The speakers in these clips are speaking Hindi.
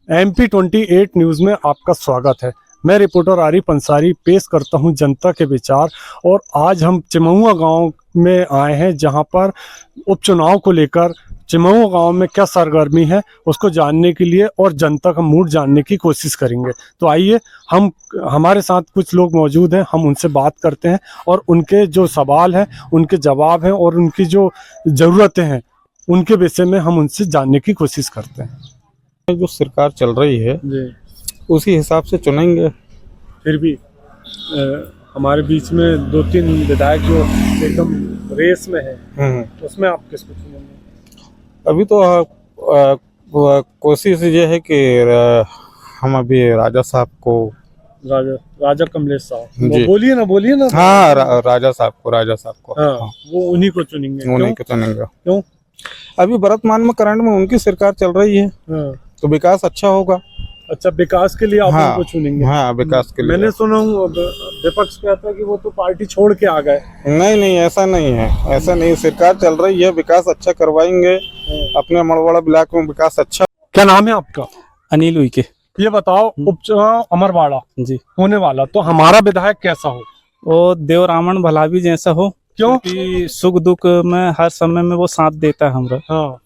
MP28 न्यूज़ में आपका स्वागत है। मैं रिपोर्टर आरिफ अंसारी पेश करता हूं जनता के विचार। और आज हम चिमहुआ गांव में आए हैं, जहां पर उपचुनाव को लेकर चिमहुआ गांव में क्या सरगर्मी है उसको जानने के लिए और जनता का मूड जानने की कोशिश करेंगे। तो आइए, हमारे साथ कुछ लोग मौजूद हैं, हम उनसे बात करते हैं और उनके जो सवाल हैं उनके जवाब हैं और उनकी जो ज़रूरतें हैं उनके विषय में हम उनसे जानने की कोशिश करते हैं। जो सरकार चल रही है उसी हिसाब से चुनेंगे। फिर भी हमारे बीच में 2-3 विधायक जो एकदम रेस में है, उसमें आप किसको चुनेंगे? अभी तो कोशिश ये है कि हम अभी राजा साहब को, राजा कमलेश साहब, बोलिए ना। हाँ, राजा साहब को हाँ, वो उन्हीं को चुनेंगे। उन्हीं को चुनेंगे। क्यों? अभी वर्तमान में करंट में उनकी सरकार चल रही है। हाँ। तो विकास अच्छा होगा। अच्छा, विकास के लिए आप हाँ, उनको चुनेंगे? हाँ, विकास के लिए। मैंने सुना हूँ विपक्ष कहता है कि वो तो पार्टी छोड़ के आ गए। नहीं, ऐसा नहीं है, ऐसा नहीं। सरकार चल रही है, विकास अच्छा करवाएंगे। अपने मड़वाड़ा ब्लॉक में विकास अच्छा। क्या नाम है आपका? अनिल उइके। ये बताओ, उपचुनाव अमरवाड़ा जी होने वाला, तो हमारा विधायक कैसा हो? वो देव रावण भलावी जैसा हो। क्यों? क्योंकि सुख दुख में हर समय में वो साथ देता है हमरा। हाँ।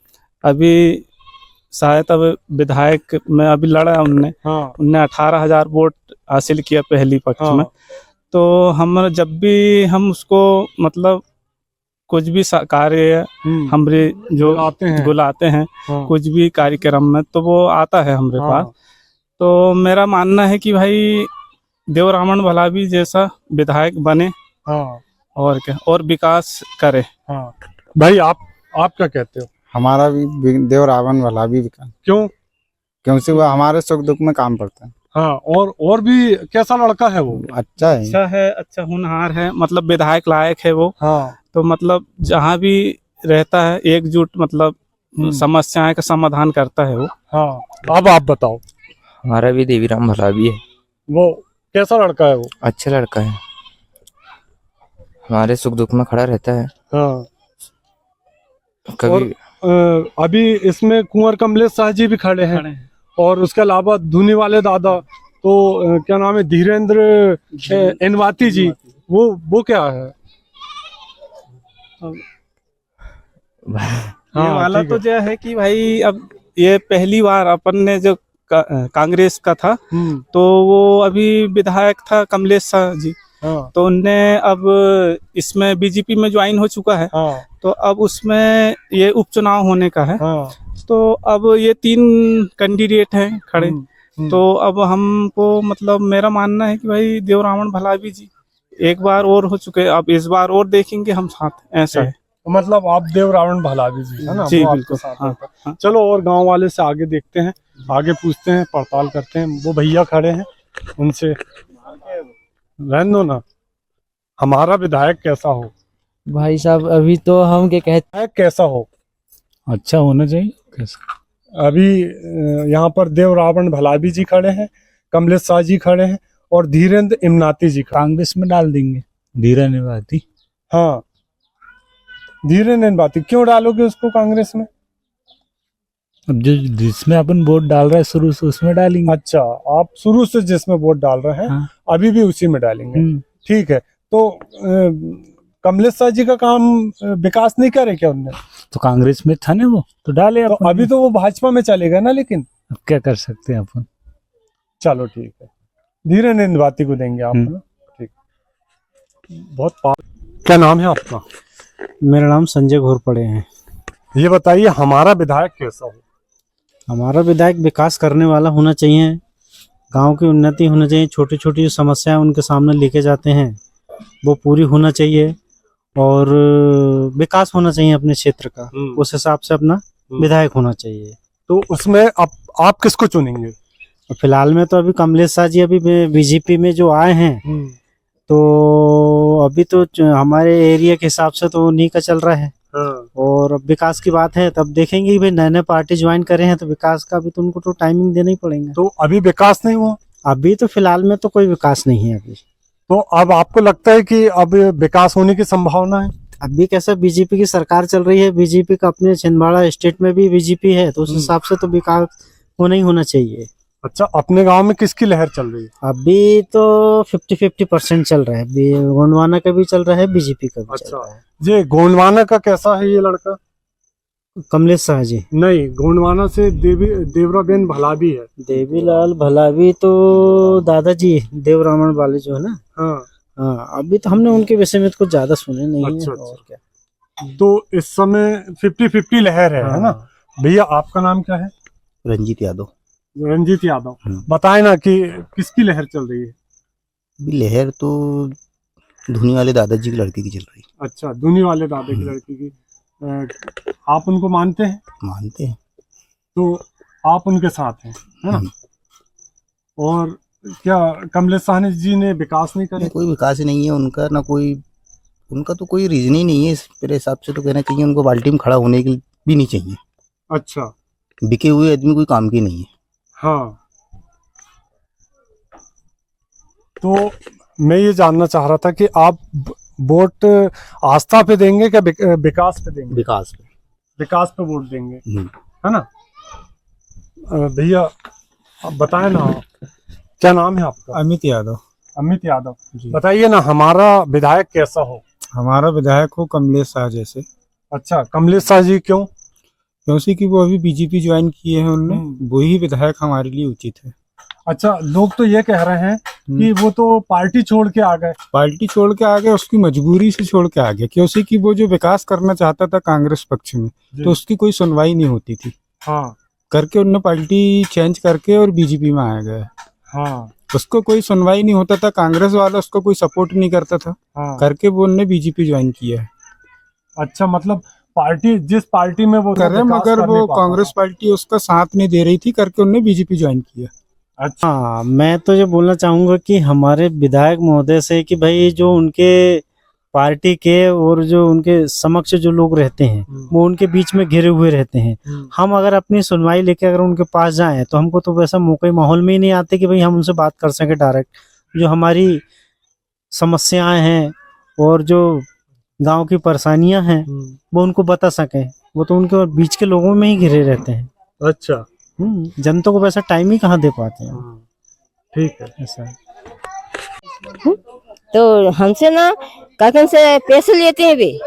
अभी शायद अब विधायक में अभी लड़ा उनने। हाँ। उनने 18,000 वोट हासिल किया पहली पक्ष हाँ। में। तो हम जब भी हम उसको मतलब कुछ भी कार्य हमरे जो बुलाते हैं हाँ। कुछ भी कार्यक्रम में, तो वो आता है हमरे हाँ। पास। तो मेरा मानना है कि भाई देव रावण भलावी जैसा विधायक बने। हाँ। और क्या, और विकास करे। हाँ। भाई आप क्या कहते हो? हमारा भी देव रावण भलावी विकास। क्यों? क्योंकि वो हमारे सुख दुख में काम करता है। हाँ। और भी कैसा लड़का है वो? अच्छा है, अच्छा होनहार है, मतलब विधायक लायक है वो। हाँ। तो मतलब जहाँ भी रहता है एकजुट, मतलब समस्याएं का समाधान करता है वो। हाँ। अब आप बताओ। हमारा भी देवीराम भलावी है। वो कैसा लड़का है वो? अच्छा लड़का है, हमारे सुख दुख में खड़ा रहता है। हाँ। कभी और अभी इसमें कुंवर कमलेश शाह जी भी खड़े हैं और उसके अलावा धुनी वाले दादा, तो क्या नाम है, धीरेन्द्र एनवाती जी, वो क्या है? ये वाला तो जो है कि भाई अब ये पहली बार अपन ने जो कांग्रेस का था, तो वो अभी विधायक था कमलेश शाह जी। हाँ। तो उनने अब इसमें बीजेपी में ज्वाइन हो चुका है। हाँ। तो अब उसमें ये उपचुनाव होने का है। हाँ। तो अब ये 3 कैंडिडेट हैं खड़े। तो अब हमको मतलब मेरा मानना है कि भाई देव रावण भलावी जी एक बार और हो चुके, अब इस बार और देखेंगे हम साथ, ऐसा है। मतलब आप देव रावण भलावी जी है ना? जी वो बिल्कुल। आपके साथ हाँ, होता है। हाँ। चलो और गांव वाले से आगे देखते हैं, आगे पूछते हैं, पड़ताल करते हैं। वो भैया खड़े हैं, उनसे रहने दो ना। हमारा विधायक कैसा हो? भाई साहब अभी तो हम क्या कहते, विधायक कैसा हो? अच्छा होना चाहिए। कैसा? अभी यहाँ पर देव रावण भलावी जी खड़े हैं, कमलेश शाह जी खड़े हैं और धीरेन्द्र इमनाती जी खड़े। कांग्रेस में डाल देंगे धीरेन्द्र इमनाती। हाँ, धीरेन्द्र इमनाती। क्यों डालोगे उसको कांग्रेस में? अब जो जिसमें अपन वोट डाल रहे हैं शुरू से उसमें डालेंगे। अच्छा, आप शुरू से जिसमें वोट डाल रहे हैं, हाँ। अभी भी उसी में डालेंगे। ठीक है। तो कमलेश शाह जी का काम विकास नहीं करे क्या उनने? तो कांग्रेस में था ना वो, तो डाले। तो अभी तो वो भाजपा में चलेगा ना, लेकिन अब क्या कर सकते हैं अपन। चलो ठीक है, धीरेन्द्र इमनाती को देंगे आप, है ना? ठीक। बहुत क्या नाम है आपका? मेरा नाम संजय घोरपड़े है। ये बताइए, हमारा विधायक कैसा हो? हमारा विधायक विकास करने वाला होना चाहिए, गांव की उन्नति होना चाहिए, छोटी छोटी जो समस्याएं उनके सामने लेके जाते हैं वो पूरी होना चाहिए और विकास होना चाहिए अपने क्षेत्र का। उस हिसाब से अपना विधायक होना चाहिए। तो उसमें आप किसको चुनेंगे? फिलहाल में तो अभी कमलेश शाह जी अभी बीजेपी में जो आए हैं, तो अभी तो हमारे एरिया के हिसाब से तो उन्हीं का चल रहा है। और अब विकास की बात है तब देखेंगे भाई, नए नए पार्टी ज्वाइन करे हैं तो विकास का भी तो उनको तो टाइमिंग देना ही पड़ेगा। तो अभी विकास नहीं हुआ? अभी तो फिलहाल में तो कोई विकास नहीं है अभी। तो अब आपको लगता है कि अब विकास होने की संभावना है? अभी कैसा बीजेपी की सरकार चल रही है, बीजेपी का अपने छिंदवाड़ा स्टेट में भी बीजेपी है, तो उस हिसाब से तो विकास वो नहीं होना चाहिए। अच्छा, अपने गांव में किसकी लहर चल रही है? अभी तो 50-50% चल रहा है, गोंडवाना का भी चल रहा है, बीजेपी का भी चल अच्छा। रहा है। ये गोंडवाना का कैसा है ये लड़का? कमलेश शाह जी। नहीं, गोंडवाना से देवराबेन भलाबी है। देवीलाल भलावी तो दादाजी देव रावण वाले जो है ना। हाँ। हाँ, अभी तो हमने उनके विषय में तो कुछ ज्यादा सुने नहीं अच्छा, है। अच्छा। और क्या। तो इस समय 50-50 लहर है ना? भैया, आपका नाम क्या है? रंजीत यादव। रंजीत यादव। बताए ना कि किसकी लहर चल रही है? अभी लहर तो धुनी वाले दादाजी की लड़की की चल रही है। अच्छा, धुनी वाले दादा की लड़की की। आप उनको मानते हैं? मानते हैं। तो आप उनके साथ हैं, है ना? और क्या कमलेश साहनी जी ने विकास नहीं करे? कोई विकास ही नहीं है उनका, ना कोई उनका तो कोई रीजन ही नहीं है। मेरे हिसाब से तो कहना चाहिए उनको बाल्टी में खड़ा होने की भी नहीं चाहिए। अच्छा। बिके हुए आदमी कोई काम की नहीं है। हाँ। तो मैं ये जानना चाह रहा था कि आप वोट आस्था पे देंगे क्या विकास पे देंगे? विकास पे। विकास पे वोट देंगे, है ना? भैया, आप बताएं ना, क्या नाम है आपका? अमित यादव। अमित यादव। बताइए ना, हमारा विधायक कैसा हो? हमारा विधायक हो कमलेश शाह जैसे। अच्छा, कमलेश शाह जी क्यों? क्योंकि वो अभी बीजेपी ज्वाइन किए हैं उनने, वही विधायक हमारे लिए उचित है। अच्छा, लोग तो ये कह रहे हैं कि वो तो पार्टी छोड़ के आ गए। पार्टी छोड़ के आ गए, उसकी मजबूरी से छोड़ के आ गया, क्योंकि वो जो विकास करना चाहता था कांग्रेस पक्ष में, तो उसकी कोई सुनवाई नहीं होती थी। हाँ। करके उन्होंने पार्टी चेंज करके और बीजेपी में आ गया। हाँ। उसको कोई सुनवाई नहीं होता था, कांग्रेस वाला उसको कोई सपोर्ट नहीं करता था। हाँ। करके वो उन्होंने बीजेपी ज्वाइन किया है। अच्छा, मतलब पार्टी, जिस पार्टी में वो कर रहे, मगर वो कांग्रेस पार्टी उसका साथ नहीं दे रही थी, करके उन्होंने बीजेपी ज्वाइन किया। अच्छा। हाँ, मैं तो ये बोलना चाहूंगा कि हमारे विधायक महोदय से कि भाई जो उनके पार्टी के और जो उनके समक्ष जो लोग रहते हैं वो उनके बीच में घिरे हुए रहते हैं। हम अगर अपनी सुनवाई लेके अगर उनके पास जाएं तो हमको तो वैसा मौका माहौल में ही नहीं आते कि भाई हम उनसे बात कर सके डायरेक्ट, जो हमारी समस्याएं हैं और जो गांव की परेशानियां हैं वो उनको बता सके। वो तो उनके बीच के लोगों में ही घिरे रहते हैं। अच्छा। जनता को वैसा टाइम ही कहाँ दे पाते हैं। ठीक है। ऐसा तो हमसे ना काकन से पैसे लेते हैं वे,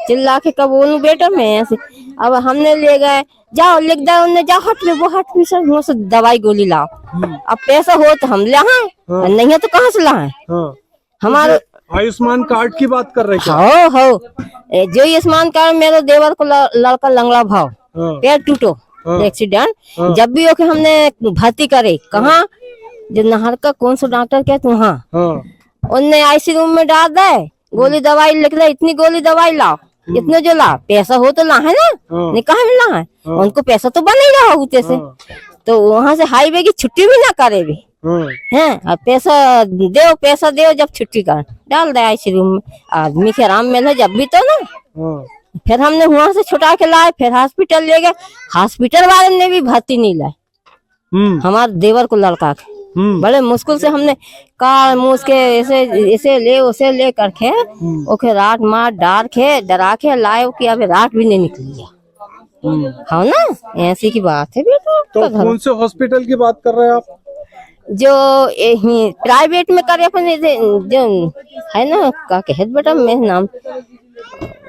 चिल्ला के कब बोलूं बेटा मैं ऐसे। अब हमने ले गए, जाओ लिख दो उन्हें, जाओ हट में, वो हट में सब मुझसे दवाई गोली लाओ। अब पैसा हो तो हम लाए, नहीं है तो कहाँ से लाए? हमारे आयुष्मान कार्ड की बात कर रहे हैं? हो जो आयुष्मान कार्ड, मेरे देवर को लड़का लंगड़ा भाव, पैर टूटो एक्सीडेंट, जब भी ओके हमने भर्ती करे, कहाँ जो नहर का कौन सा डॉक्टर कहते वहाँ, उनने आईसी रूम में डाल दे, गोली दवाई लिख दे, इतनी गोली दवाई लाओ, इतने जो ला, पैसा हो तो ला है ना, नहीं कहाँ में ला है, उनको पैसा तो बन ही रहा होते से, तो वहाँ से हाईवे की छुट्टी भी ना करे भी है। अब पैसा दो जब छुट्टी कर डाल दे आईसी रूम में, आदमी के आराम मिले जब भी तो ना। फिर हमने वहाँ से छुटा के लाए, फिर हॉस्पिटल ले गए, हॉस्पिटल वाले ने भी भर्ती नहीं लाए हमारे देवर को लड़का के। बड़े मुश्किल से हमने कार मूस के ऐसे ले उसे ले करके ओके रात मार डार के डरा के लाए कि अभी रात भी नहीं निकली है। हाँ ना, ऐसी की बात है बेटा। तो कौन से हॉस्पिटल की बात कर रहे हैं आप? जो प्राइवेट में करे अपन जो है ना, का कहे बेटा मैं नाम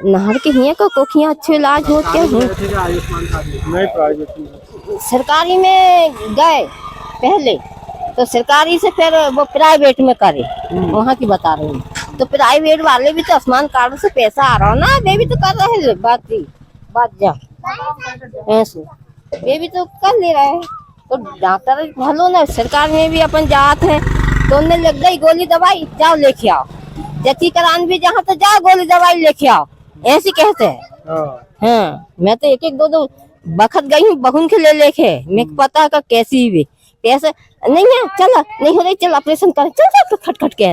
नहर के हिया का कोखिया अच्छे इलाज होते हैं। नहीं, प्राइवेट में, सरकारी में गए पहले तो सरकारी से फिर वो प्राइवेट में करे, वहाँ की बता रही हूँ। तो प्राइवेट वाले भी तो आयुष्मान कार्ड से पैसा आ रहा हो ना, वे भी तो कर रहे हैं बात जा ऐसे, वे भी तो कर ले रहे हैं। तो डॉक्टर भलो ना, सरकार में भी अपन जात है तो उन्हें लग गई गोली दवाई, जाओ लेके आओ, जची करान भी जहाँ तो जाओ गोली दवाई लेके आओ, ऐसे कहते हैं। हाँ, मैं तो एक दो बखत गई हूँ बहुन के ले लेके, मैं पता का कैसी भी पैसे नहीं है, चल नहीं हो रही, चल ऑपरेशन कर, चल खट के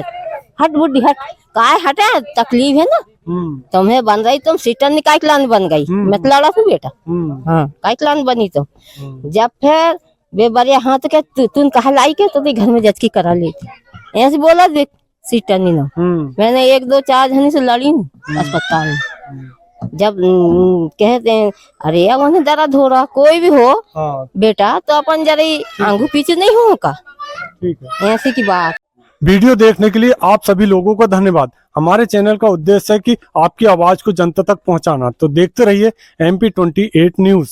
हट बुढ़ी हट, काय हटे, तकलीफ है ना तुम्हें बन रही, तुम सीटर नहीं काइकलान बन गई, मैं तो लड़ा तू बेटा। हाँ, काइकलान बनी तो जब फिर वे बड़े हाथ के तुम कहा लाई के तो घर में जचकी करा लेती, ऐसे बोला सीटर नहीं ना। मैंने 1 2 4 जनी से लड़ी अस्पताल में, जब कहते हैं अरे अब उन्हें दर्द हो रहा, कोई भी हो हाँ बेटा, तो अपन जरा आंगू पीछे नहीं हो का, ठीक है। ऐसी की बात। वीडियो देखने के लिए आप सभी लोगों का धन्यवाद। हमारे चैनल का उद्देश्य है कि आपकी आवाज को जनता तक पहुंचाना। तो देखते रहिए MP28 न्यूज।